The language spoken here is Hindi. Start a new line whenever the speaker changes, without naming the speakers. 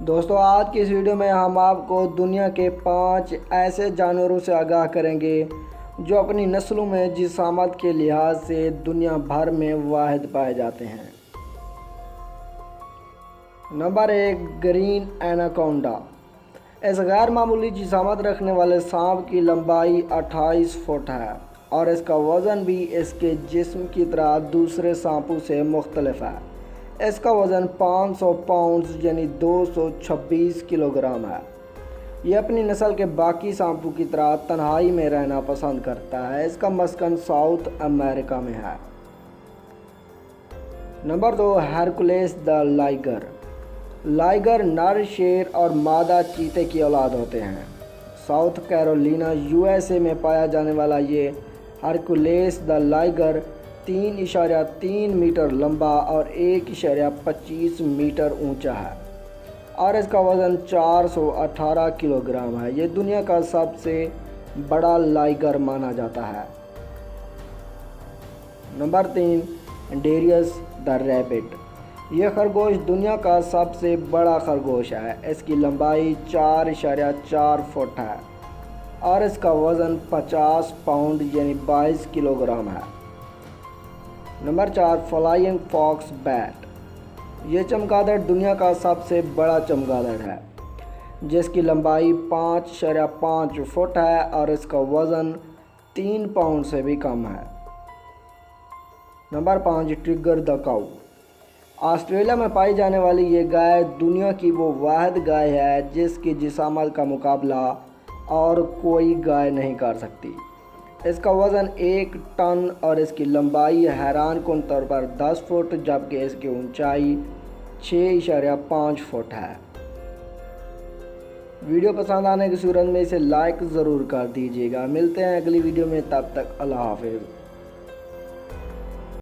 दोस्तों, आज की इस वीडियो में हम आपको दुनिया के 5 ऐसे जानवरों से आगाह करेंगे जो अपनी नस्लों में जिसामत के लिहाज से दुनिया भर में वाहिद पाए जाते हैं। Number 1, green anaconda. इस गैर मामूली जिसामत रखने वाले सांप की लंबाई 28 फुट है और इसका वज़न भी इसके जिस्म की तरह दूसरे सांपों से मुख्तलिफ है। इसका वज़न 500 पाउंड यानी 226 किलोग्राम है। यह अपनी नस्ल के बाकी सांपों की तरह तन्हाई में रहना पसंद करता है। इसका मस्कन साउथ अमेरिका में है। Number 2, Hercules the liger. Liger नर शेर और मादा चीते की औलाद होते हैं। साउथ कैरोलिना यूएसए में पाया जाने वाला ये हरकुलेस द लाइगर 3.3 मीटर लंबा और 1.25 मीटर ऊंचा है और इसका वज़न 418 किलोग्राम है। ये दुनिया का सबसे बड़ा लाइगर माना जाता है। Number 3, Darius the rabbit. यह खरगोश दुनिया का सबसे बड़ा खरगोश है। इसकी लंबाई 4.4 फुट है और इसका वज़न 50 पाउंड यानी 22 किलोग्राम है। Number 4, flying fox bat. ये चमगादड़ दुनिया का सबसे बड़ा चमगादड़ है जिसकी लंबाई 5.5 फुट है और इसका वज़न 3 पाउंड से भी कम है। Number 5, trigger the cow. Australia में पाई जाने वाली ये गाय दुनिया की वो वाहिद गाय है जिसकी जिसामत का मुकाबला और कोई गाय नहीं कर सकती। इसका वज़न 1 टन और इसकी लंबाई हैरानकुन तौर पर 10 फुट जबकि इसकी ऊंचाई 6.5 फुट है। वीडियो पसंद आने की सूरत में इसे लाइक ज़रूर कर दीजिएगा। मिलते हैं अगली वीडियो में, तब तक अल्लाह हाफिज़।